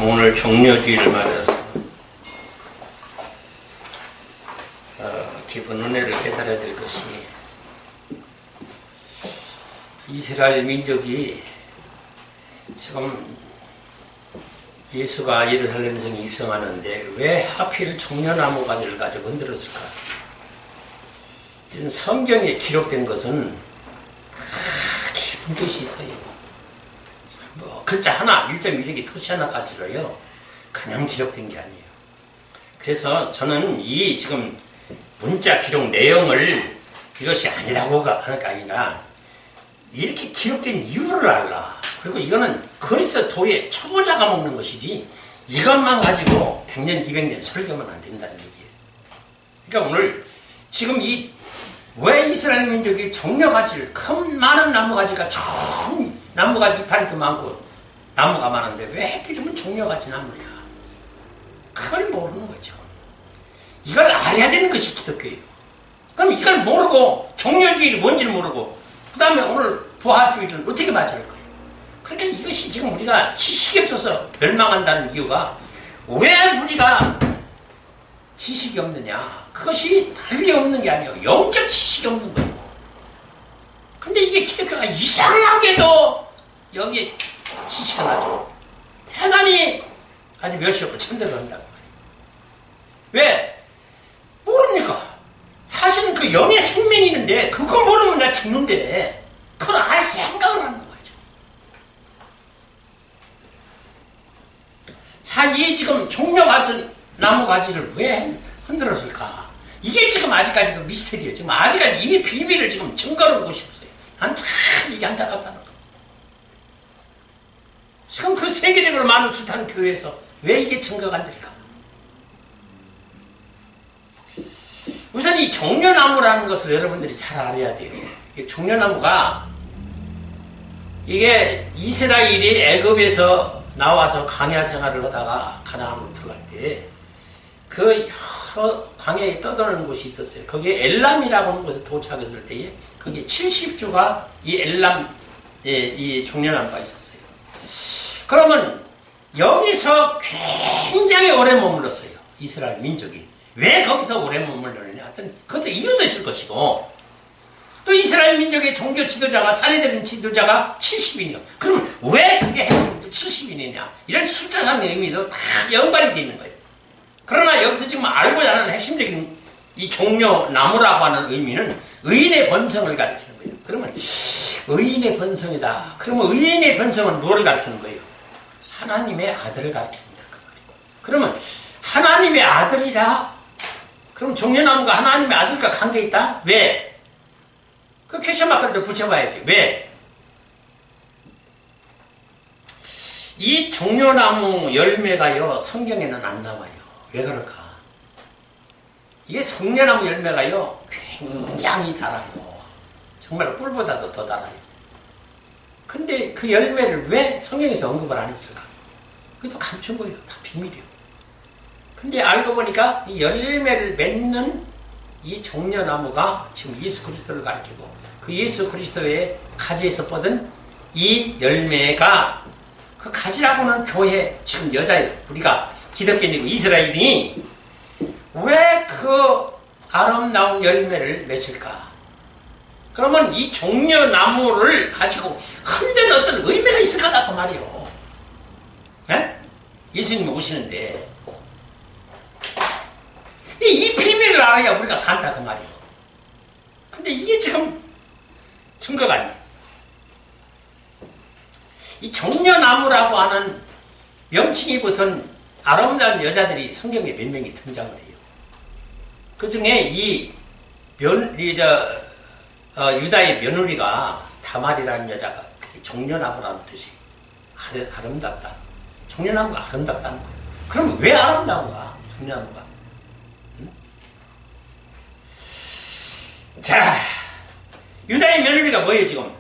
오늘 종려주의를 맞아서 깊은 은혜를 깨달아야 될 것이, 이스라엘 민족이 지금 예수가 예루살렘 성에 입성하는데 왜 하필 종려나무 가지를 가지고 흔들었을까? 성경에 기록된 것은 깊은 뜻이 있어요. 뭐 글자 하나, 1.1기 토시 하나 가지로요 그냥 기록된 게 아니에요. 그래서 저는 이 지금 문자 기록 내용을 이것이 아니라고가 하는 게 아니라 이렇게 기록된 이유를 알라. 그리고 이거는 그리스도의 초보자가 먹는 것이지 이것만 가지고 100년, 200년 설교만 안 된다는 얘기예요. 그러니까 오늘 지금 왜 이스라엘 민족이 종려가지를, 큰 많은 나무가지가 총 나무가지 이파리 더 많고 나무가 많은데 왜 하필이면 종려가지 나무냐? 그걸 모르는 거죠. 이걸 알아야 되는 것이 기독교예요. 그럼 이걸 모르고 종려주의를 뭔지를 모르고 그 다음에 오늘 부활주의를 어떻게 맞이할 거예요? 그러니까 이것이 지금 우리가 지식이 없어서 멸망한다는 이유가, 왜 우리가 지식이 없느냐? 그것이 달리 없는 게 아니에요. 영적 지식이 없는 거예요. 근데 이게 기독교가 이상하게도 여기에 지식이 나죠. 대단히 아주 멸시하고 천대로 한다고 말이에요. 왜? 모릅니까? 사실은 그 영의 생명이 있는데 그거 모르면 나 죽는데 그걸 알 생각을 하는 거죠. 자, 이 지금 종려가진 나무가지를 왜 흔들었을까? 이게 지금 아직까지도 미스터리예요. 지금 아직까지 이 비밀을 지금 증거를 보고 싶었어요. 난 참 이게 안타깝다는 거. 지금 그 세계적으로 많은 숱한 교회에서 왜 이게 증거가 안 될까? 우선 이 종려나무라는 것을 여러분들이 잘 알아야 돼요. 이게 종려나무가, 이게 이스라엘이 애굽에서 나와서 광야 생활을 하다가 가나안으로 들어갈 때 그 여러 광야에 떠도는 곳이 있었어요. 거기에 엘람이라고 하는 곳에 도착했을 때에 거기에 70주가 이 엘람, 이 종려나무가 있었어요. 그러면 여기서 굉장히 오래 머물렀어요. 이스라엘 민족이. 왜 거기서 오래 머물렀느냐? 하여튼 그것도 이유도 있을 것이고, 또 이스라엘 민족의 종교 지도자가, 사례되는 지도자가 70인이요. 그럼 왜 그게 70인이냐? 이런 숫자상의 의미도 다 연관이 되어 있는 거예요. 그러나 여기서 지금 알고자 하는 핵심적인 이 종려나무라고 하는 의미는 의인의 번성을 가리키는 거예요. 그러면 의인의 번성이다. 그러면 의인의 번성은 무엇을 가리키는 거예요? 하나님의 아들을 가리킵니다. 그 말이에요. 그러면 하나님의 아들이라? 그럼 종려나무가 하나님의 아들과 관계 있다? 왜? 그 퀘션 마크를 붙여봐야지. 왜? 이 종려나무 열매가요, 성경에는 안 나와요. 왜 그럴까? 이게 종려나무 열매가요, 굉장히 달아요. 정말 꿀보다도 더 달아요. 근데 그 열매를 왜 성경에서 언급을 안 했을까? 그것도 감춘 거예요. 다 비밀이에요. 근데 알고 보니까 이 열매를 맺는 이 종려나무가 지금 예수 그리스도를 가리키고, 그 예수 그리스도의 가지에서 뻗은 이 열매가, 그 가지라고는 교회, 지금 여자예요. 우리가 기독교인이고 이스라엘이 왜 그 아름다운 열매를 맺을까? 그러면 이 종려나무를 가지고 흔드는 어떤 의미가 있을 것 같단 말이에요. 네? 예수님이 오시는데 이 비밀을 알아야 우리가 산다 그 말이에요. 근데 이게 지금 증거가 안 돼. 이 종려나무라고 하는 명칭이 붙은 아름다운 여자들이 성경에 몇 명이 등장을 해요. 그 중에 유다의 며느리가 다말이라는 여자가 종려나무라는 뜻이 아름답다. 종려나무가 아름답다는 거예요. 그럼 왜 아름다운가? 종려나무가. 응? 자, 유다의 며느리가 뭐예요 지금?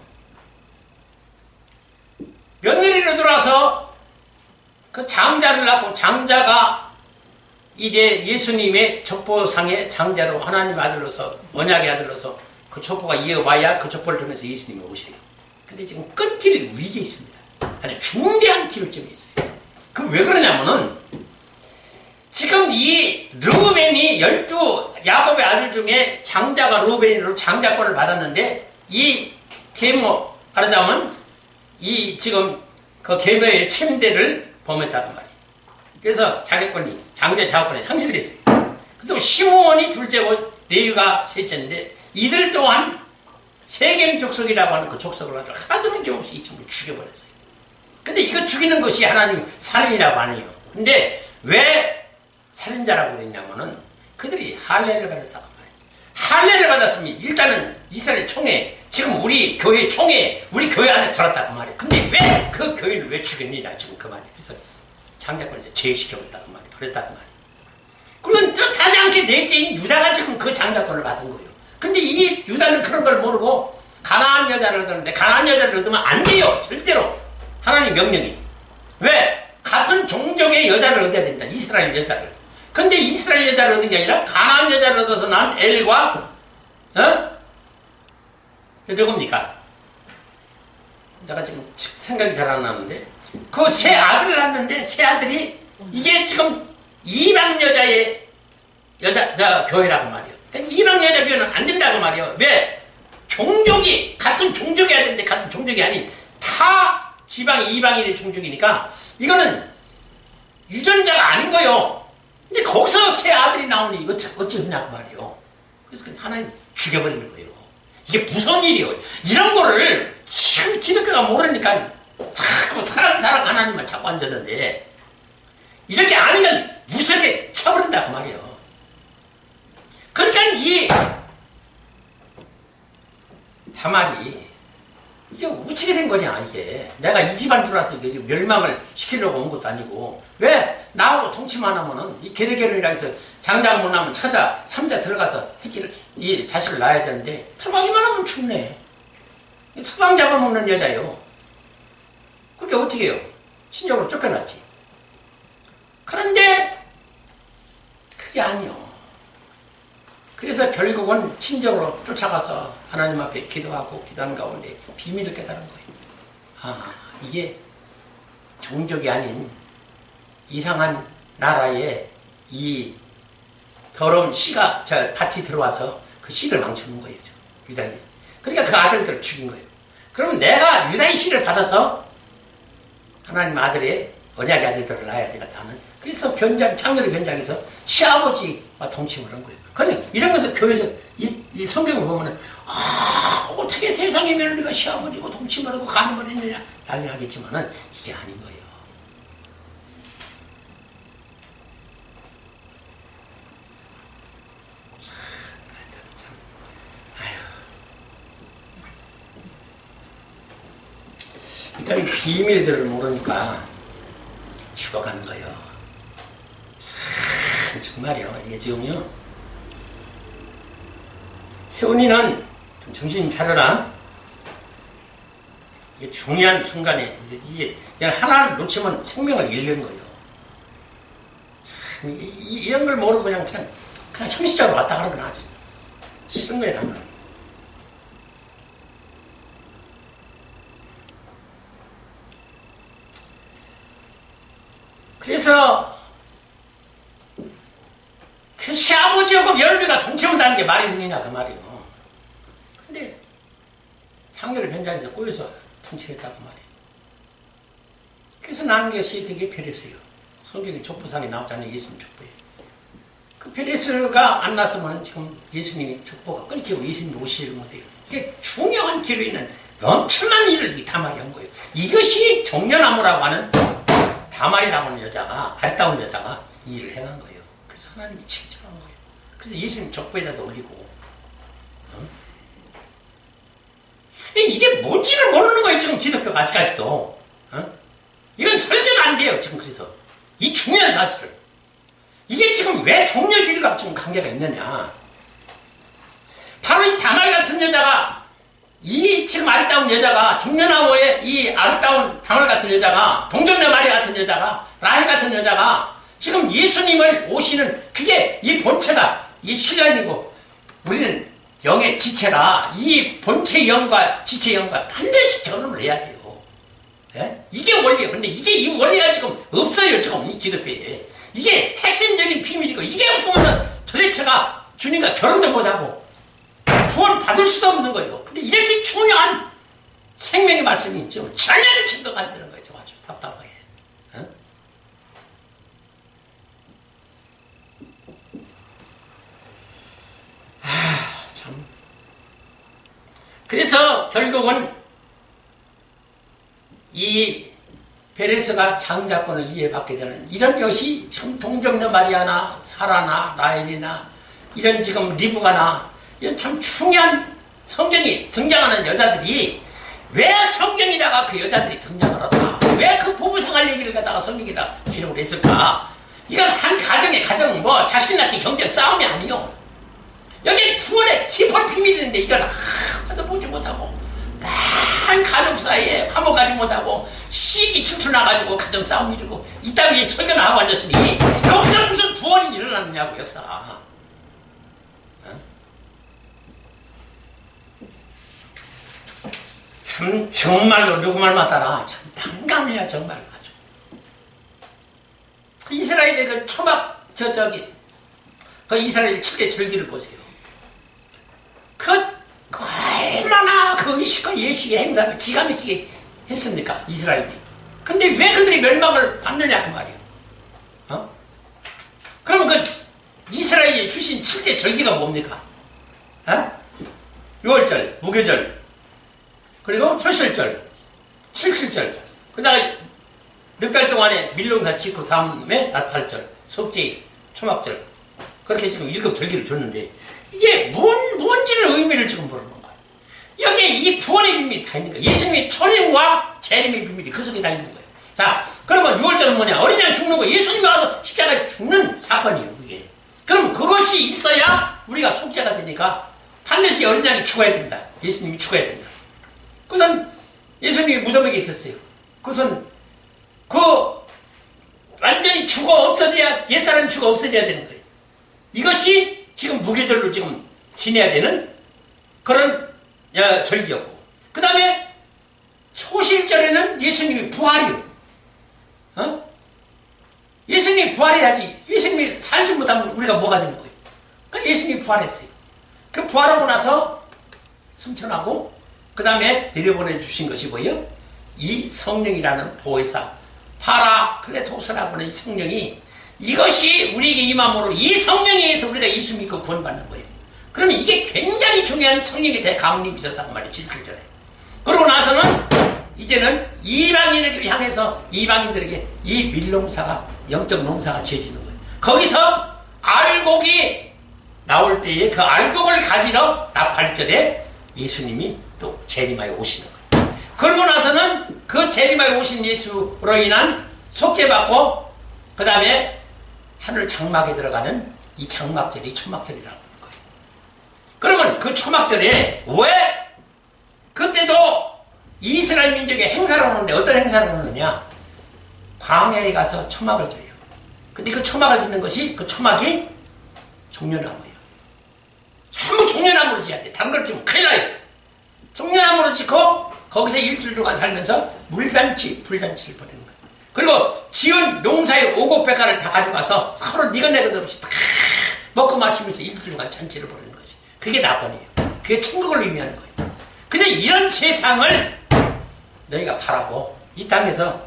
며느리로 들어와서 그 장자를 낳고, 장자가 이제 예수님의 족보상의 장자로 하나님의 아들로서, 언약의 아들로서 그 족보가 이어와야 그 족보를 통해서 예수님이 오셔요. 근데 지금 끊길 위기에 있습니다. 아주 중대한 기로점이 있어요. 그 왜 그러냐면은 지금 이 르우벤이 12 야곱의 아들 중에 장자가 르우벤으로 장자권을 받았는데 이 계모 말하자면 이 지금 그 계모의 침대를 범했다는 말이에요. 그래서 자격권이 장자 자격권이 상실됐어요. 그리고 시므온이 둘째고 레위가 셋째인데 이들 또한 세겜 족속이라고 하는 그 족속을 가지고 하나도 남김없이 이 친구를 죽여버렸어요. 근데 이거 죽이는 것이 하나님 살인이라고 하네요. 근데 왜 살인자라고 그랬냐면은 그들이 할례를 받았다고 말이에요. 할례를 받았으면 일단은 이스라엘 총회, 지금 우리 교회 총회, 우리 교회 안에 들었다고 말이에요. 근데 왜 그 교회를 왜 죽였느냐 지금 그 말이에요. 그래서 장자권에서 제시켜버렸다고 말이에요. 버렸다고 말이에요. 그러면 뜻하지 않게 넷째인 유다가 지금 그 장자권을 받은 거예요. 근데 이 유다는 그런 걸 모르고 가나안 여자를 얻었는데 가나안 여자를 얻으면 안 돼요. 절대로. 하나님 명령이. 왜? 같은 종족의 여자를 얻어야 된다. 이스라엘 여자를. 근데 이스라엘 여자를 얻은 게 아니라 가나안 여자를 얻어서 난 엘과 누굽니까? 내가 지금 생각이 잘 안 나는데 그 세 아들을 낳았는데 세 아들이 이게 지금 이방 여자의 교회라고 말이에요. 이방 여자 교회는 안 된다고 말이에요. 왜? 종족이 같은 종족이어야 되는데 같은 종족이 아닌 타 지방이 이방인의 종족이니까 이거는 유전자가 아닌 거예요. 근데 거기서 세 아들이 나오니 이거 어찌 하냐고 말이에요. 그래서 하나님 죽여버리는 거예요. 이게 무서운 일이에요. 이런 거를 지금 기독교가 모르니까 자꾸 사랑 하나님만 자꾸 앉았는데 이렇게 아니면 무섭게 쳐버린다고 말이에요. 그러니까 이 하말이 이게 어떻게 된 거냐 이게. 내가 이 집안 들어와서 멸망을 시키려고 온 것도 아니고 왜 나하고 통치만 하면은 이 계대결혼이라 해서 장자가 못 나면 찾아 삼자 들어가서 새끼를 이 자식을 낳아야 되는데 들어가기만 하면 죽네. 서방 잡아먹는 여자예요. 그렇게 어떻게 해요? 신적으로 쫓겨났지. 그런데 그게 아니요. 그래서 결국은 친정으로 쫓아가서 하나님 앞에 기도하고 기도하는 가운데 비밀을 깨달은 거예요. 아, 이게 종족이 아닌 이상한 나라에 이 더러운 씨가 밭이 들어와서 그 씨를 망쳐놓은 거예요. 유다인. 그러니까 그 아들들을 죽인 거예요. 그러면 내가 유다의 씨를 받아서 하나님 아들의 언약의 아들들을 낳아야 되겠다 하는. 그래서 창렬의 변장에서 시아버지와 동침을 한 거예요. 그러니 이런 것을 교회에서 이 성경을 보면은 어떻게 세상의 며느리가 시아버지고 동침을 하고 간음을 했느냐 난리 하겠지만은 이게 아닌 거예요. 이런 비밀들을 모르니까 죽어가는 거예요. 정말이요. 이게 지금요. 세훈이는 좀 정신 차려라. 이게 중요한 순간에 이게 그냥 하나를 놓치면 생명을 잃는 거예요. 참, 이런 걸 모르고 그냥 형식적으로 왔다 가는 건 아주 싫은 거예요, 나는. 그래서 그 시아버지하고 며느리가 동침한다는 게 말이 되느냐 그 말이에요. 근데 창렬의 변장에서 꼬여서 통치했다고 말이에요. 그래서 나는 것이 되게 페레스예요. 성경의 족보상에 나오잖아요. 예수님 족보에. 그 페레스가 안 났으면 지금 예수님의 족보가 끊기고 예수님 오시지를 못해요. 이게 중요한 길에 있는 엄청난 일을 이 다말이 한 거예요. 이것이 종려나무라고 하는 다말이라고 하는 여자가, 아름다운 여자가 이 일을 행한 거예요. 그래서 하나님이 칭찬한 거예요. 그래서 예수님 족보에다 올리고. 이게 뭔지를 모르는 거예요, 지금 기독교가 아직까지도. 이건 설계가 안 돼요, 지금 그래서. 이 중요한 사실을. 이게 지금 왜 종려주의가 지금 관계가 있느냐. 바로 이 다말 같은 여자가, 이 지금 아름다운 여자가, 종려나무의 이 아름다운 다말 같은 여자가, 동정녀 마리 같은 여자가, 라헬 같은 여자가, 지금 예수님을 오시는, 그게 이 본체가, 이 신앙이고, 우리는 영의 지체라 이 본체 영과 지체 영과 반드시 결혼을 해야 돼요. 예? 이게 원리예요. 근데 이게 이 원리가 지금 없어요. 지금 이 기독교에. 이게 핵심적인 비밀이고, 이게 없으면 도대체가 주님과 결혼도 못하고 구원 받을 수도 없는 거예요. 근데 이렇게 중요한 생명의 말씀이 지금 전혀 증거가 안 되는 거죠. 아주 답답하게. 어? 참. 그래서 결국은 이 베레스가 장자권을 이해받게 되는 이런 것이 지금 동정녀 마리아나 사라나 라헬이나 이런 지금 리브가나 이런 참 중요한 성경이 등장하는 여자들이 왜 성경에다가 그 여자들이 등장을 하다? 왜 그 부부생활 얘기를 갖다가 성경에다 기록을 했을까? 이건 한 가정의 가정 뭐 자식 낳기 경쟁 싸움이 아니요. 여기 구원의 깊은 비밀이 있는데 이걸 하나도 보지 못하고 한 가족 사이에 화목하지 못하고 시기 침투나가지고 가정 싸움 이루고 이따 위에 설교나 하고 앉았으니 여기서 무슨 구원이 일어나느냐고 역사. 참 정말로 누구 말 맞다라 참 난감해요. 정말 아주. 이스라엘의 그 초막 그 이스라엘 7대 절기를 보세요. 얼마나 그 의식과 예식의 행사를 기가 막히게 했습니까? 이스라엘이. 근데 왜 그들이 멸망을 받느냐 그 말이에요. 그러면 그 이스라엘이 주신 7대 절기가 뭡니까? 6월절, 무교절, 그리고 초실절, 칠칠절, 그 다음에 넉달 동안에 밀농사 짓고 다음에 나팔절, 속죄일, 초막절, 그렇게 지금 7절기를 줬는데 이게 뭔지를 의미를 지금 모르는 거예요. 여기에 이 구원의 비밀이 다 있는 거예요. 예수님의 초림과 재림의 비밀이 그 속에 다 있는 거예요. 자, 그러면 6월절은 뭐냐? 어린 양 죽는 거, 예수님이 와서 십자가에 죽는 사건이에요, 그게. 그럼 그것이 있어야 우리가 속죄가 되니까 반드시 어린 양이 죽어야 된다. 예수님이 죽어야 된다. 그것은 예수님이 무덤에 있었어요. 그것은 완전히 죽어 없어져야, 옛사람이 죽어 없어져야 되는 거예요. 이것이 지금 무교절로 지금 지내야 되는 그런 절기였고, 그 다음에 초실절에는 예수님이 부활이요. 예수님이 부활해야지. 예수님이 살지 못하면 우리가 뭐가 되는 거예요? 그러니까 예수님이 부활했어요. 그 부활하고 나서 승천하고 그 다음에 내려보내 주신 것이 뭐예요? 이 성령이라는 보혜사 파라클레토스라고 하는 이 성령이, 이것이 우리에게 임함으로 이 성령에 의해서 우리가 예수 믿고 구원받는 거예요. 그러면 이게 굉장히 중요한 성령의 대강림이 있었다고 말이에요. 7절에. 그러고 나서는 이제는 이방인에게 향해서 이방인들에게 이 밀농사가, 영적 농사가 지어지는 거예요. 거기서 알곡이 나올 때에 그 알곡을 가지러 나팔절에 예수님이 또 재림하여 오시는 거예요. 그러고 나서는 그 재림하여 오신 예수로 인한 속죄받고 그 다음에 하늘 장막에 들어가는 이 장막절이 초막절이라고 하는 거예요. 그러면 그 초막절에 왜 그때도 이스라엘 민족의 행사를 하는데 어떤 행사를 하느냐? 광야에 가서 초막을 져요. 근데 그 초막을 짓는 것이, 그 초막이 종려나무예요. 전부 종려나무로 지어야 돼. 다른 걸 지면 큰일 나요. 종려나무로 짓고 거기서 일주일 동안 살면서 물잔치, 불잔치를 벌이는 거예요. 그리고 지은 농사의 오곡백과를 다 가져가서 서로 니건내건 없이 다 먹고 마시면서 일주일 동안 잔치를 벌이는 거지. 그게 낙원이에요. 그게 천국을 의미하는 거예요. 그래서 이런 세상을 너희가 바라고 이 땅에서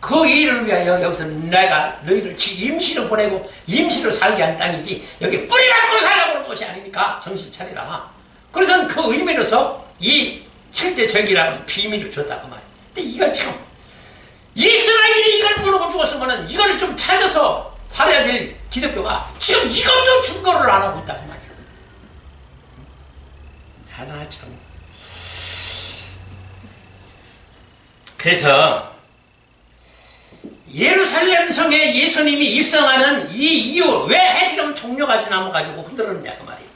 그 일을 위하여 여기서 내가 너희를 임시로 보내고 임시로 살게 한 땅이지 여기 뿌리 박고 살려고 하는 것이 아닙니까? 정신 차리라. 그래서 그 의미로서 이 7대 절기라는 비밀을 줬다고 말이에요. 근데 이건 참 이스라엘이 이걸 모르고 죽었으면 이걸 좀 찾아서 살아야 될 기독교가 지금 이것도 증거를 안 하고 있다고 말이에요. 하나 참. 그래서 예루살렘 성에 예수님이 입성하는 이 이유, 왜 해리름 종려가지 나무 가지고 흔들었냐 그 말이에요.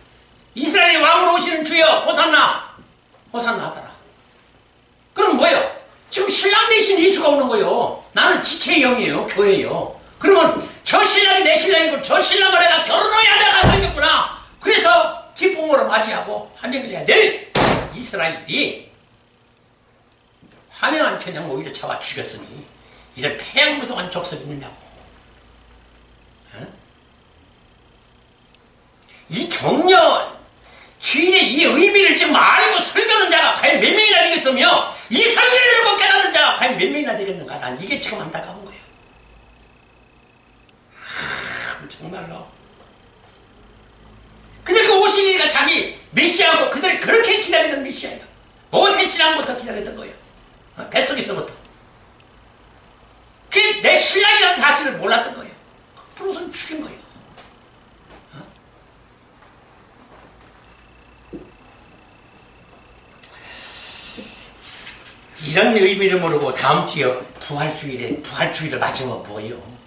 이스라엘의 왕으로 오시는 주여 호산나, 호산나 하더라. 그럼 뭐예요? 지금 신랑 대신 예수가 오는 거예요. 나는 지체의 영이에요, 교회예요. 그러면 저 신랑이 내 신랑이고 저 신랑을 내가 결혼해야 내가 살겠구나. 그래서 기쁨으로 맞이하고 환영을 해야 될 이스라엘이 환영한 그냥 오히려 잡아 죽였으니 이런 폐양무동한 족속이 있느냐고. 어? 이 종려 주인의 이 의미를 지금 알고 설교하는 자가 과연 몇 명이나 되겠으며 이 설교를 듣고 깨닫는 자가 과연 몇 명이나 되겠는가. 난 이게 지금 안타까운 거예요. 정말로. 근데 그 오신이가 자기 메시아하고 그들이 그렇게 기다리던 메시아예요. 모태신앙부터 기다렸던 거예요. 뱃속에서부터. 그게 내 신랑이라는 사실을 몰랐던 거예요. 그러고선 죽인 거예요. 이런 의미를 모르고 다음 주에 부활주의를 맞으면 뭐예요?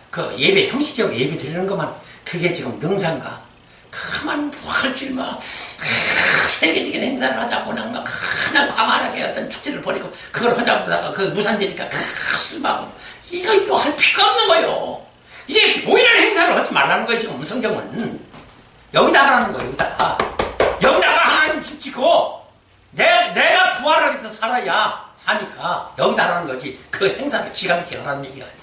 그 예배, 형식적으로 예배 드리는 것만 그게 지금 능사인가? 그만 부활주의 세계적인 행사를 하자고 그냥 광활하게 어떤 축제를 벌이고 그걸 하자고 하다가 그 무산되니까 실망하고 이거 할 필요가 없는 거예요. 이게 보이는 행사를 하지 말라는 거예요. 지금 성경은 여기다 하라는 거예요. 여기다가 하나님 집 짓고 내가 부활을 해서 사니까 여기다 하라는 거지. 그 행사를 지가 이렇게 하라는 얘기가 아니에요.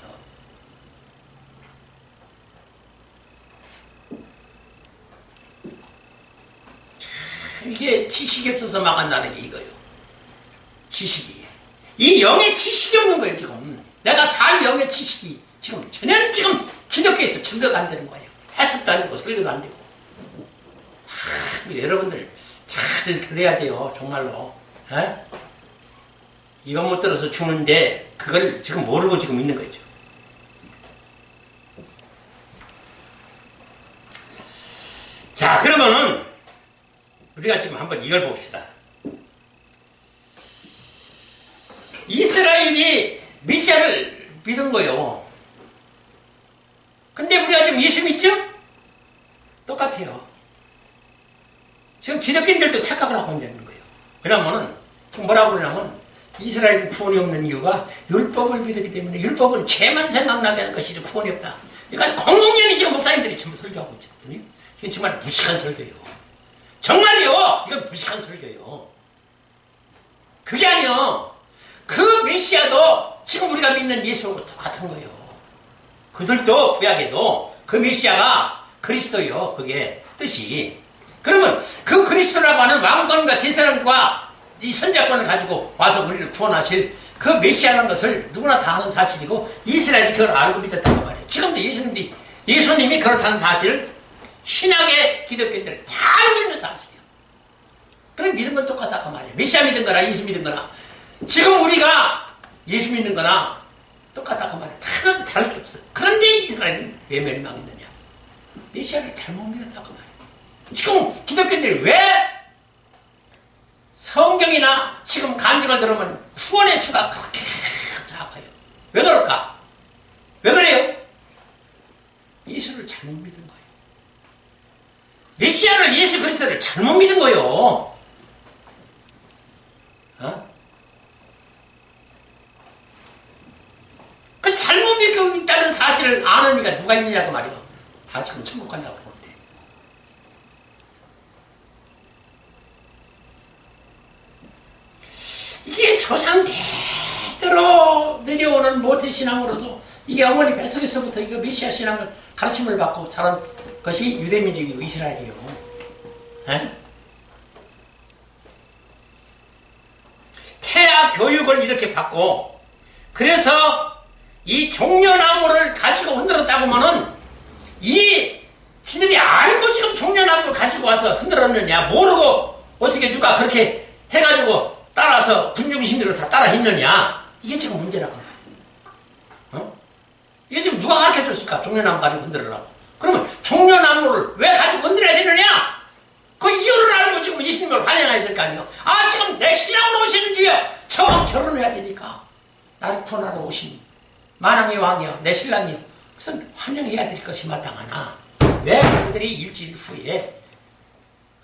이게 지식이 없어서 망한다는 게 이거예요. 지식이. 이 영의 지식이 없는 거예요, 지금. 내가 살 영의 지식이 전혀 지금 기독교에서 증거가 안 되는 거예요. 해석도 안 되고 설교도 안 되고. 여러분들 잘 들어야 돼요, 정말로. 에? 이거 못 들어서 죽는데 그걸 지금 모르고 지금 있는 거죠. 자, 그러면은 우리가 지금 한번 이걸 봅시다. 이스라엘이 메시아를 믿은 거예요. 근데 우리가 지금 예수 믿죠? 똑같아요. 지금 기독교인들도 착각을 하고 있는 거예요. 왜냐면은 지금 뭐라고 그러냐면 이스라엘 구원이 없는 이유가 율법을 믿었기 때문에 율법은 죄만 생각나게 하는 것이지 구원이 없다. 그러니까 공공연히 지금 목사님들이 전부 설교하고 있거든요. 이건 정말 무식한 설교예요. 정말요, 이건 무식한 설교예요. 그게 아니요. 그 메시아도 지금 우리가 믿는 예수하고 똑같은 거예요. 그들도 구약에도 그 메시아가 그리스도예요. 그게 뜻이. 그러면 그 그리스도라고 하는 왕권과 제사장과 이 선자권을 가지고 와서 우리를 구원하실 그 메시아라는 것을 누구나 다 아는 사실이고 이스라엘이 그걸 알고 믿었다고 말이에요. 지금도 예수님이 그렇다는 사실을 신약의 기독교인들이 다 알고 있는 사실이에요. 그럼 믿은 건 똑같다고 말이에요. 메시아 믿은 거나 예수 믿은 거나 지금 우리가 예수 믿는 거나 똑같다고 말이에요. 다를 게 없어요. 그런데 이스라엘은 왜 멸망했느냐? 메시아를 잘못 믿었다고 말이에요. 지금 기독교인들이 왜 성경이나 지금 간증을 들으면 후원의 수가 그렇게 작아요? 왜 그럴까? 왜 그래요? 예수를 잘못 믿은 거예요. 메시아를 예수 그리스도를 잘못 믿은 거예요. 그 잘못 믿고 있다는 사실을 아는 이가 누가 있느냐고 말이에요. 다 지금 천국 간다고 그러는데. 이게 조상대대로 내려오는 모태신앙으로서 이게 어머니 뱃속에서부터 이거 메시아 신앙을 가르침을 받고 자란 것이 유대민족이고 이스라엘이요. 에? 태아 교육을 이렇게 받고 그래서 이 종려나무를 가지고 흔들었다고 하면은 이 지들이 알고 지금 종려나무를 가지고 와서 흔들었느냐 모르고 어떻게 누가 그렇게 해가지고 따라서 군중심리로 다 따라 했느냐 이게 지금 문제라고 말이에요. 이게 지금 누가 가르쳐줬을까? 종려나무 가지고 흔들으라고. 그러면 종려나무를 왜 가지고 흔들어야 되느냐? 그 이유를 알고 지금 예수님을 환영해야 될 거 아니에요. 아 지금 내 신랑으로 오시는 주여 저와 결혼해야 되니까 나를 구원하러 오신 만왕의 왕이요 내 신랑이요. 그래서 환영해야 될 것이 마땅하나 왜 그들이 일주일 후에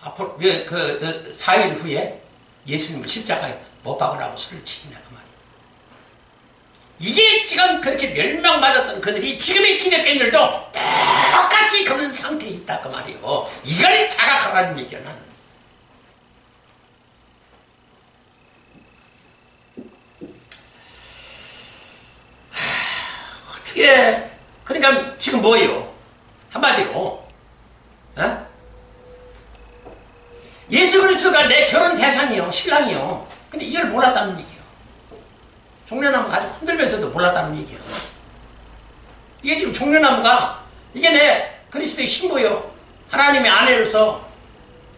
앞으로 그 4일 후에 예수님을 십자가에 못 박으라고 소리를 치느냐 그 말이에요. 이게 지금 그렇게 멸망받았던 그들이 지금의 기독교인들도 똑같이 그런 상태에 있다 그 말이에요. 이걸 자각하라는 얘기야 나는. 예, 그러니까 지금 뭐예요? 한마디로 예수 그리스도가 내 결혼 대상이요, 신랑이요. 근데 이걸 몰랐다는 얘기예요. 종려나무 가지고 흔들면서도 몰랐다는 얘기예요. 이게 지금 종려나무가 이게 내 그리스도의 신부요, 하나님의 아내로서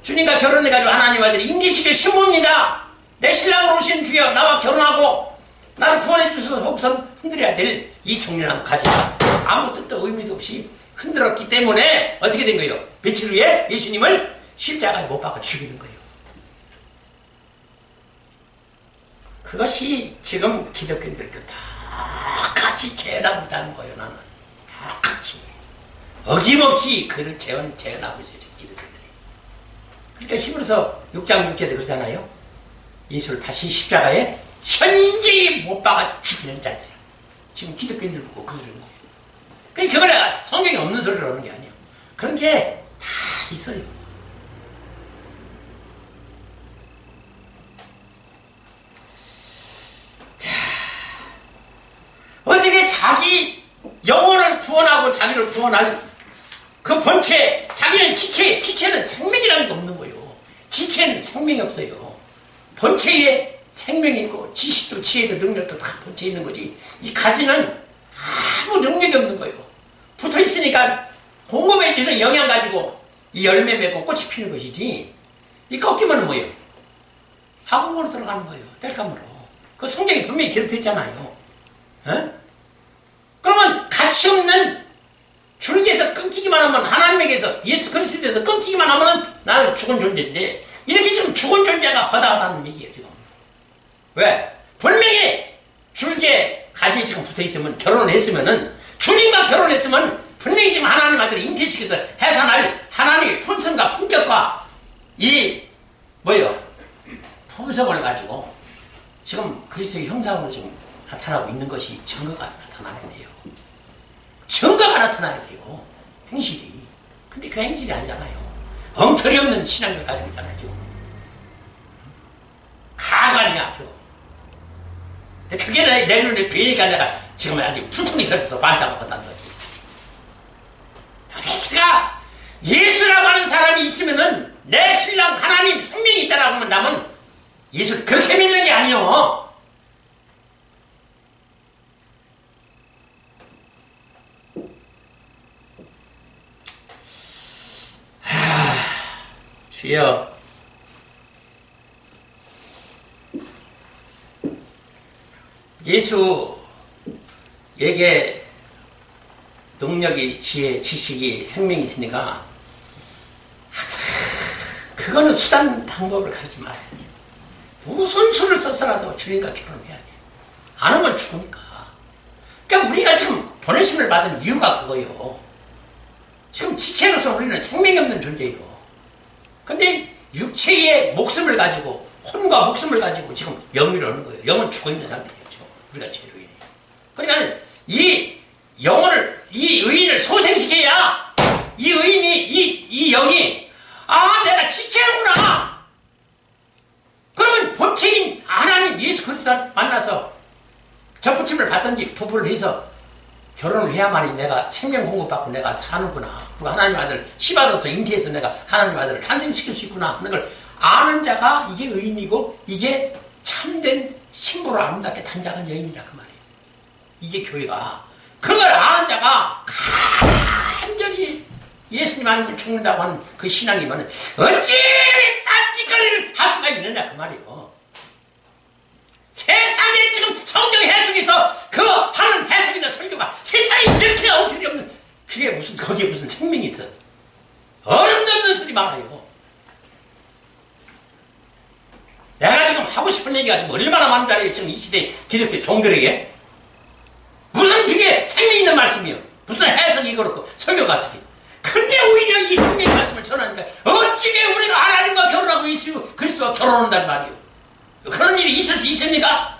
주님과 결혼해가지고 하나님 아들이 인기시킬 신부입니다. 내 신랑으로 오신 주여 나와 결혼하고 나를 구원해 주셔서 우선 흔들어야 될 이 종려나무 가지가 아무 뜻도 의미도 없이 흔들었기 때문에 어떻게 된 거예요? 며칠 후에 예수님을 십자가에 못 박아 죽이는 거예요. 그것이 지금 기독교인들도 똑같이 재현하고 있다는 거예요. 나는 똑같이 어김없이 그를 재현하고 있어요, 기독교인들이. 그러니까 히브리서 6장 6절에 그러잖아요. 예수를 다시 십자가에 현저히 못 박아 죽이는 자들이야. 지금 기독교인들 보고 그러는 거예요. 그러니까 그걸 내가 성경에 없는 소리를 하는 게 아니에요. 그런 게 다 있어요. 자, 어떻게 자기 영혼을 구원하고 자기를 구원할 그 본체, 자기는 지체는 생명이라는 게 없는 거예요. 지체는 생명이 없어요. 본체에 생명이 있고 지식도 지혜도 능력도 다 본체에 있는 거지. 이 가지는 아무 능력이 없는 거예요. 붙어 있으니까 공급해 주는 영양 가지고 이 열매 맺고 꽃이 피는 것이지. 이 꺾이면 뭐예요? 하공으로 들어가는 거예요. 땔감으로. 그 성경이 분명히 기록되어 있잖아요. 그러면 가치 없는 줄기에서 끊기기만 하면, 하나님에게서 예수 그리스도에서 끊기기만 하면 나는 죽은 존재인데, 이렇게 지금 죽은 존재가 허다하다는 얘기예요, 지금. 왜? 분명히 줄기에 가지에 지금 붙어 있으면, 결혼을 했으면은, 주님과 결혼했으면, 분명히 지금 하나님 아들이 잉태시켜서 해산할 하나님의 품성과 품격과 품성을 가지고 지금 그리스도의 형상으로 지금 나타나고 있는 것이 증거가 나타나야 돼요. 증거가 나타나야 돼요. 행실이. 근데 그 행실이 아니잖아요. 엉터리 없는 신앙을 가지고 있잖아요, 지금. 가관이 아주. 근데 그게 내 눈에 뵈니까 내가 지금 아직 풀통이 들어서 반짝하고 있다는 거지. 도대체가 예수라고 하는 사람이 있으면은 내 신랑 하나님 생명이 있다라고 하면 나면 예수를 그렇게 믿는 게 아니요. 주여, 예수에게 능력이, 지혜, 지식이, 생명이 있으니까 그거는 수단 방법을 가르치지 말아야 돼요. 무슨 수를 써서라도 주님과 결혼해야 돼요. 안 하면 죽으니까. 그러니까 우리가 지금 보내심을 받은 이유가 그거예요. 지금 지체로서 우리는 생명이 없는 존재예요. 근데 육체의 목숨을 가지고, 혼과 목숨을 가지고 지금 영위를 하는 거예요. 영은 죽어있는 상태예요. 지금 우리가 죄로인해요. 그러니까 이 영혼을, 이 의인을 소생시켜야 이 의인이, 이 영이, 아, 내가 지체구나. 그러면 본체인 하나님 예수 그리스도 만나서 접붙임을 받든지 부부를 해서 결혼을 해야만이 내가 생명 공급받고 내가 사는구나. 그리고 하나님 아들 씨받아서 잉태해서 내가 하나님 아들을 탄생시킬 수 있구나 하는 걸 아는 자가 이게 의인이고, 이게 참된 신부로 아름답게 단장한 여인이라 그 말이에요. 이게 교회가. 그걸 아는 자가 간절히 예수님 아니면 죽는다고 하는 그 신앙이면 어찌 딴짓거리를 할 수가 있느냐 그 말이에요. 세상에 지금 성경 해석에서 그 하는 해석이나 설교가 세상에 이렇게 엉터리 없는, 그게 무슨, 거기에 무슨 생명이 있어. 어른도 없는 소리 많아요. 내가 지금 하고 싶은 얘기가 지금 얼마나 많은 줄 알아요. 지금 이 시대 기독교 종들에게. 무슨 그게 생명 있는 말씀이요. 무슨 해석이 그렇고 설교가 어떻게. 근데 오히려 이 생명의 말씀을 전하니까 어찌게 우리가 하나님과 결혼하고 예수 그리스도와 결혼한단 말이에요. 그런 일이 있을 수 있습니까?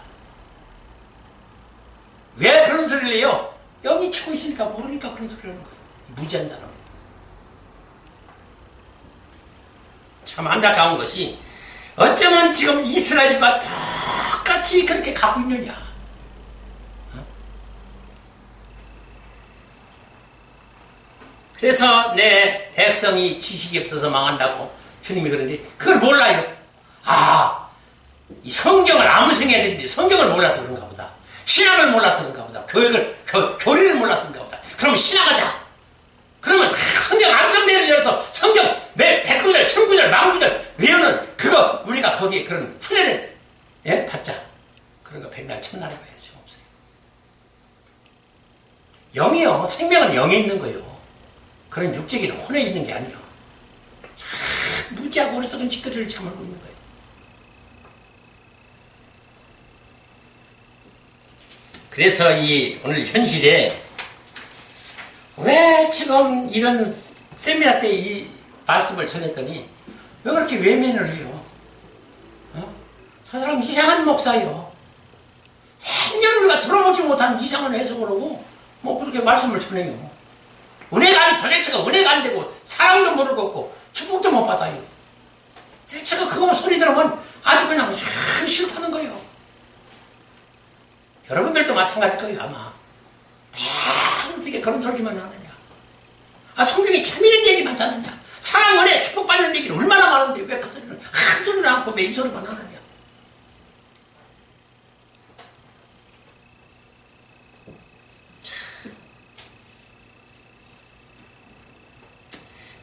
왜 그런 소리를 해요? 여기 치고 있으니까 모르니까 그런 소리를 하는 거예요. 무지한 사람. 참 안타까운 것이 어쩌면 지금 이스라엘과 똑같이 그렇게 가고 있느냐. 그래서 내 백성이 지식이 없어서 망한다고 주님이 그러는데 그걸 몰라요. 아, 이 성경을 암송해야 되는데 성경을 몰라서 그런가 보다. 신학을 몰라서 그런가 보다. 교리를 몰라서 그런가 보다. 그러면 신학하자. 그러면 성경 암송대를 열어서 성경 매 100구절, 1000구절, 10,000구절 외우는 그거 우리가 거기에 그런 훈련을 받자. 그런 거 백날 천날에 봐야죠. 없어요. 영이요. 생명은 영에 있는 거요. 그런 육적인 혼에 있는 게 아니요. 무지하고 어리석은 짓거리를 지금 하고 있는 거예요. 그래서 이 오늘 현실에 왜 지금 이런 세미나 때 이 말씀을 전했더니 왜 그렇게 외면을 해요? 저 사람 이상한 목사요. 행년 우리가 들어보지 못한 이상한 해석을 하고 뭐 그렇게 말씀을 전해요. 은혜가 도대체가 은혜가 안 되고 사랑도 모르겠고 축복도 못 받아요. 대체가 그거 소리 들으면 아주 그냥 싫다는 거예요. 여러분들도 마찬가지일 거예요 아마. 어떻게 그런 소리만 하느냐. 아 성경에 재미있는 얘기 많지 않느냐. 사랑 은혜 축복받는 얘기는 얼마나 많은데 왜 그 소리는 한 소리도 않고 왜 이 소리만 하느냐.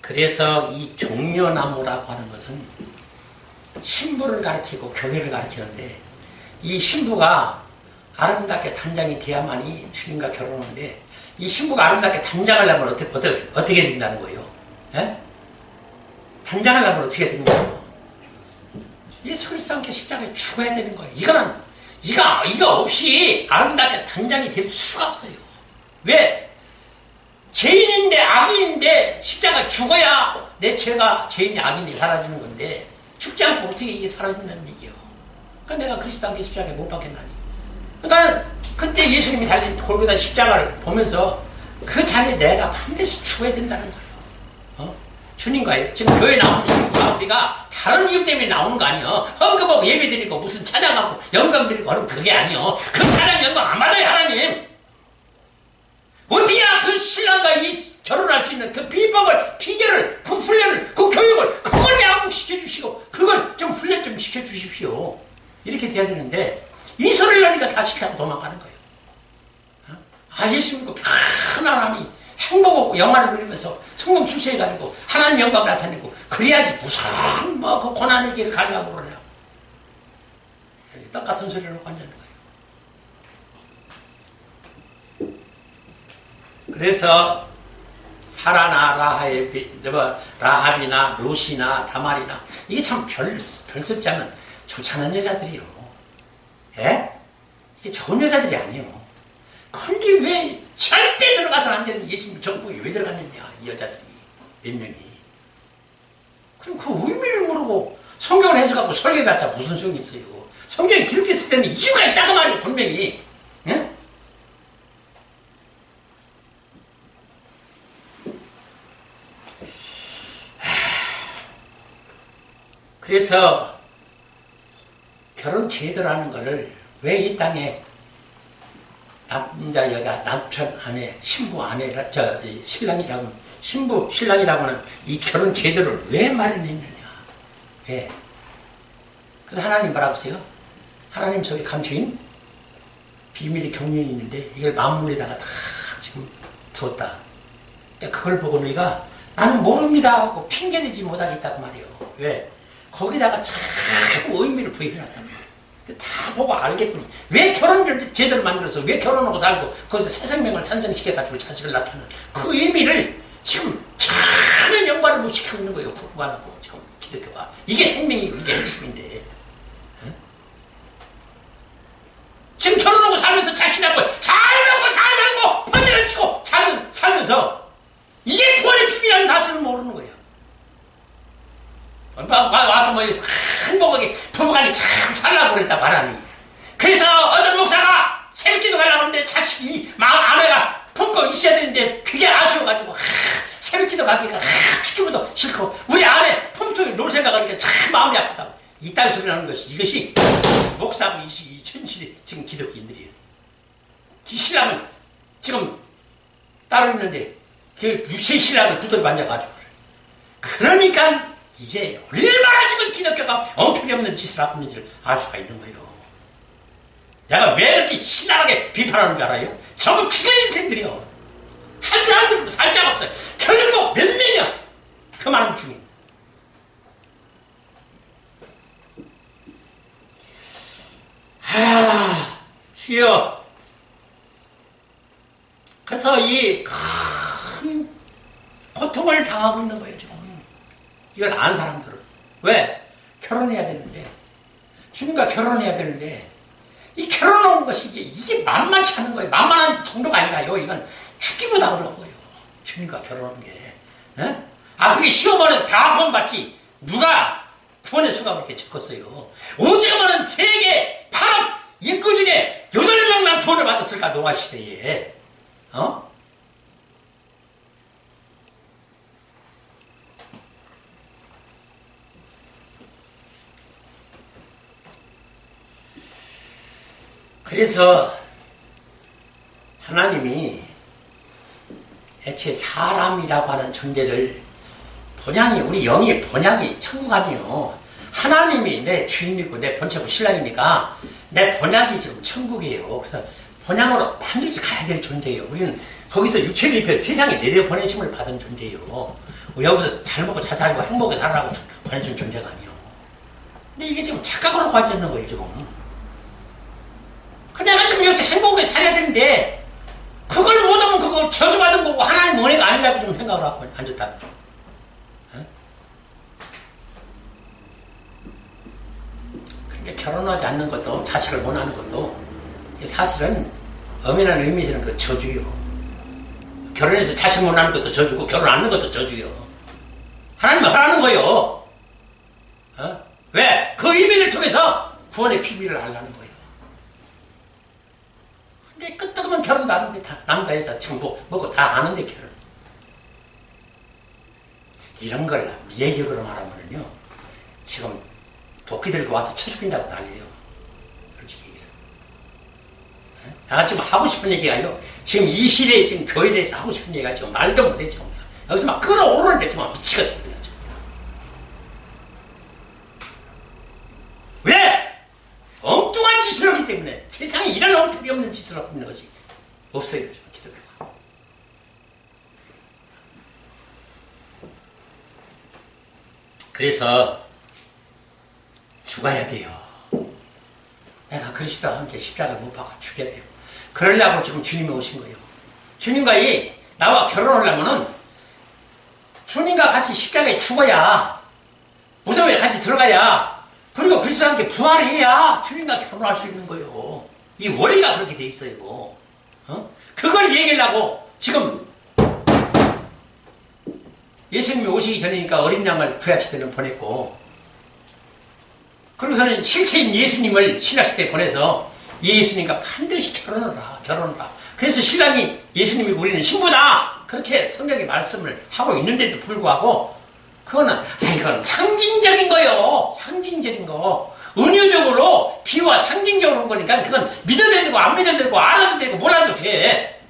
그래서 이 종려나무라고 하는 것은 신부를 가르치고 교회를 가르치는데 이 신부가 아름답게 단장이 돼야만이 주님과 결혼하는데 이 신부가 아름답게 단장하려면 어떻게 된다는 거예요? 예? 단장하려면 어떻게 되는 거예요? 예수 그리스도와 함께 십자가에 죽어야 되는 거예요. 이거 없이 아름답게 단장이 될 수가 없어요. 왜? 죄인인데 악인인데 십자가 죽어야 내 죄가 죄인이 악인이 사라지는 건데 죽지 않고 어떻게 이게 사라진다는 얘기예요. 그러니까 내가 그리스도 함께 십자가에 못 박혔나니. 그러니까 그때 예수님이 달린 골고다 십자가를 보면서 그 자리에 내가 반드시 죽어야 된다는 거예요. 주님과요. 지금 교회 나오는 이유가 우리가 다른 이유 때문에 나오는 거 아니에요. 헌금하고 예배드리고 무슨 찬양하고 영광 드리고 하는 그게 아니에요. 그 찬양 영광 안 받아요 하나님. 어디야 그 신랑과 이 결혼할 수 있는 그 비법을, 비결을, 그 훈련을, 그 교육을 그걸 양육시켜 주시고 그걸 좀 훈련 좀 시켜 주십시오. 이렇게 돼야 되는데 이 소리를 하니까 다 싫다고 도망가는 거예요. 아 예수 믿고 편안하니 행복하고 영화를 누리면서 성공 출세해가지고 하나님 영광을 나타내고 그래야지 무슨 그 고난의 길을 가려고 그러냐. 똑같은 소리를 하고 앉는 거예요. 그래서 사라나 라합이나 롯이나 다말이나 이게 참 별섭지 않은 좋지 않은 여자들이요. 예? 이게 좋은 여자들이 아니에요. 근데 왜 절대 들어가서는 안 되는 예수님 정복에 왜 들어갔느냐 이 여자들이 몇 명이. 그럼 그 의미를 모르고 성경을 해석하고 설교해봤자 무슨 소용이 있어요. 성경이 기록했을 때는 이유가 있다고 말이에요 분명히. 예? 그래서 결혼 제도라는 것을 왜 이 땅에 남자 여자 남편 아내 신부 아내 신랑이라고 신부 신랑이라고는 이 결혼 제도를 왜 마련했느냐. 왜? 그래서 하나님 뭐라고 하세요? 하나님 속에 감추인 비밀의 경륜이 있는데 이걸 만물에다가 다 지금 두었다. 그러니까 그걸 보고 너희가 나는 모릅니다 하고 핑계대지 못하겠다고 말이에요. 왜? 거기다가 자꾸 의미를 부여해놨단 말이에요. 다 보고 알겠군요. 왜 결혼을 제대로 만들어서 왜 결혼하고 살고 거기서 새 생명을 탄생시켜가지고 자식을 낳다는 그 의미를 지금 전혀 연관을 못 시키고 있는 거예요. 국가하고 지금 기독교가. 이게 생명이고 이게 핵심인데. 지금 결혼하고 살면서 자식하고 잘 먹고 잘 살고 퍼즐을 치고 살면서 이게 구원의 비밀이라는 사실을 모르는 거예요. 와서 뭐 행복하게 부부간에 참 살라고 그랬다 말하니. 그래서 어떤 목사가 새벽기도 가려고 하는데 자식이 아내가 품고 있어야 되는데 그게 아쉬워가지고 새벽기도 가기가 시키고도 싫고 우리 아내 품통에 놀 생각하니까 참 마음이 아프다고 이딴 소리 하는 것이 이것이 목사고 이 현실이 지금 기독교인들이에요. 신랑은 지금 따로 있는데 그 육체의 신랑을 두드려 만져가지고. 그러니까 이게 얼마나 지금 기독교가 엉터리 없는 짓을 하고 있는지를 알 수가 있는 거예요. 내가 왜 그렇게 신랄하게 비판하는 줄 알아요? 전부 기가 인생들이요. 한 사람도 살짝 없어요. 결국 몇 명이야. 그 많은 중에. 주여. 그래서 이 큰 고통을 당하고 있는 거예요, 지금. 이걸 아는 사람들은. 왜? 결혼해야 되는데. 주님과 결혼해야 되는데. 이 결혼한 것이 이게 만만치 않은 거예요. 만만한 정도가 아니라요. 이건 죽기보다 어려운 거예요. 주님과 결혼하는 게. 에? 그게 시험은 다 구원받지. 누가 구원의 수가 그렇게 적었어요. 오직은 세계 8억 인구 중에 8명만 구원을 받았을까, 노아시대에. 그래서 하나님이 애초에 사람이라고 하는 존재를 본향이, 우리 영의 본향이 천국 아니에요. 하나님이 내 주인이고 내 본체고 신랑이니까 내 본향이 지금 천국이에요. 그래서 본향으로 반드시 가야 될 존재예요. 우리는 거기서 육체를 입혀 세상에 내려보내심을 받은 존재예요. 여기서 잘 먹고 잘 살고 행복하게 살아라고 보내준 존재가 아니에요. 근데 이게 지금 착각으로 빠져있는 거예요, 지금. 내가 지금 여기서 행복하게 살아야 되는데 그걸 못하면 그거 저주받은 거고 하나님 은혜가 아니라고 좀 생각을 하고 앉았다. 그러니까 결혼하지 않는 것도 자식을 못 낳는 것도 사실은 엄연한 의미에서는 그 저주요. 결혼해서 자식 못 낳는 것도 저주고 결혼 안 하는 것도 저주요. 하나님은 하라는 거요. 왜? 그 의미를 통해서 구원의 비밀을 알라는 거예요. 근데 끄떡하면 결혼도 하는데 다 남자 여자 정보 먹고 다 아는데 결혼. 이런 걸 예격으로 말하면은요, 지금 도끼 들고 와서 쳐 죽인다고 난리예요. 솔직히 얘기해서. 내가 지금 하고 싶은 얘기가요, 지금 이 시대에 지금 교회에 대해서 하고 싶은 얘기가 지금 말도 못해. 지금 여기서 막 끌어오르는데 지금 미치겠어요. 그냥 지금. 왜? 엉뚱한 짓을 하기 때문에. 세상에 이런 엉터리 없는 짓을 하고 있는 것이 없어요, 지금 기독교가. 그래서 죽어야 돼요. 내가 그리스도와 함께 십자가를 못 박아 죽여야 돼요. 그러려고 지금 주님이 오신 거예요. 주님과 나와 결혼하려면은 주님과 같이 십자가에 죽어야, 무덤에 같이 들어가야, 그리고 그리스도와 함께 부활해야 주님과 결혼할 수 있는 거예요. 이 원리가 그렇게 돼 있어요. 그걸 얘기하려고 지금 예수님이 오시기 전이니까 어린 양을 구약시대는 보냈고, 그러고서는 실체인 예수님을 신약시대에 보내서 예수님과 반드시 결혼하라. 그래서 신랑이 예수님이 우리는 신부다. 그렇게 성경의 말씀을 하고 있는데도 불구하고 이건 상징적인 거요. 상징적인 거. 은유적으로 비유와 상징적으로 한 거니까 그건 믿어도 되고 안 믿어도 되고 알아도 되고 몰라도 돼.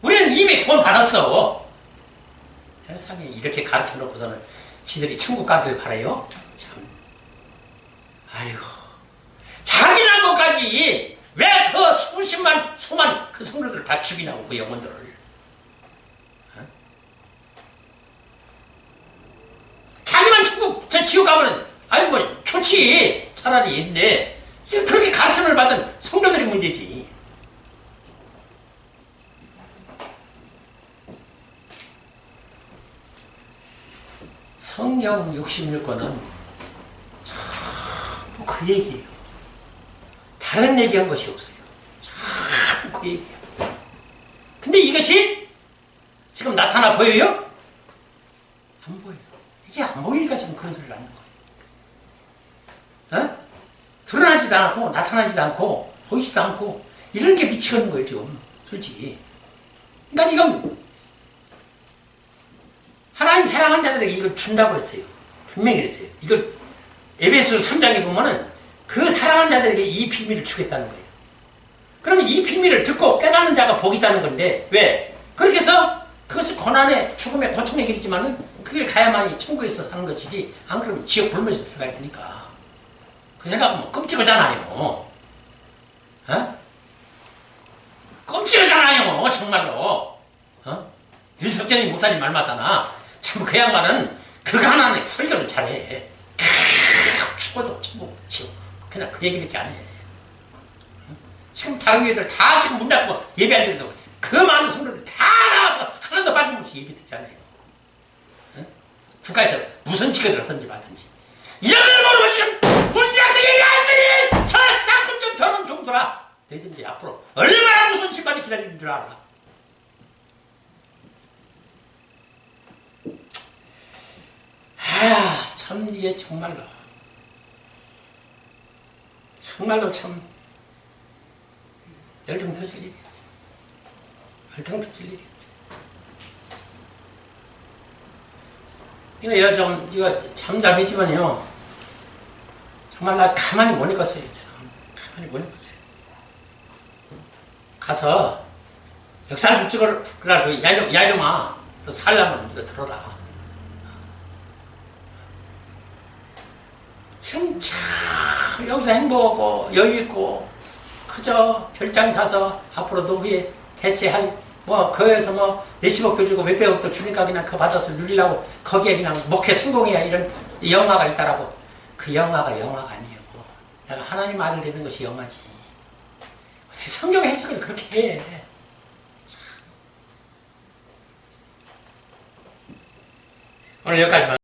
우리는 이미 구원 받았어. 세상에 이렇게 가르쳐 놓고서는 지들이 천국 가기를 바라요. 참. 아이고. 자기 난 것까지 왜 그 수만 그 성도들을 다 죽이냐고, 그 영혼들을. 자기만 지옥 가면은, 좋지. 차라리 있네. 그렇게 가르침을 받은 성도들이 문제지. 성경 66권은 전부 그 얘기예요. 다른 얘기한 것이 없어요. 전부 그 얘기예요. 근데 이것이 지금 나타나 보여요? 안 보여요. 이게 안 보이니까 지금 그런 소리를 하는 거예요. 드러나지도 않고 나타나지도 않고 보이지도 않고 이런 게 미치겠는 거예요, 지금. 솔직히. 그러니까 지금 하나님 사랑하는 자들에게 이걸 준다고 했어요. 분명히 그랬어요. 이걸 에베소서 3장에 보면은 그 사랑하는 자들에게 이 비밀을 주겠다는 거예요. 그러면 이 비밀을 듣고 깨닫는 자가 복이 있다는 건데, 왜? 그렇게 해서 그것이 고난의 죽음의 고통의 길이지만은 그 길 가야만이 천국에서 사는 것이지 안 그러면 지옥 불면서 들어가야 되니까. 그 생각하면 끔찍하잖아요. 어? 끔찍하잖아요. 정말로. 어? 윤석전이 목사님 말 맞다나 참 그 양반은 그거 하나는 설교를 잘해. 죽어도 천국 지옥. 그냥 그 얘기밖에 안 해. 지금 다른 교회들 다 지금 문 닫고 예배 안 드려도 그 많은 성도들 다 나와서 하나도 빠짐없이 예배 듣잖아요. 응? 국가에서 무슨 직업을 하든지 말든지. 이런 걸 모르고 지금 우리가 예배 안 드린 저 쌍금 좀 더는 종들아. 너희들이 앞으로 얼마나 무슨 심판이 기다리는 줄 알아. 참 이게 정말로 참 열정 터질 일이야. 열정 터질 일이야. 이거 잠잠했지만요. 정말 나 가만히 못 있겠어요. 가만히 못 있겠어요. 가서 역사를 붙잡으라 그 야이놈아 너 살려면 이거 들어라. 지금 참 여기서 행복하고 여유있고 그저 별장 사서 앞으로 노후에 대체할 거기에서 몇십억도 주고 몇백억도 주니까 그냥 그거 받아서 누리려고 거기에 그냥 목회 성공해야 이런 영화가 있다라고. 그 영화가 영화가 아니에요. 내가 하나님 아들 되는 것이 영화지. 성경 해석을 그렇게 해. 오늘 여기까지만.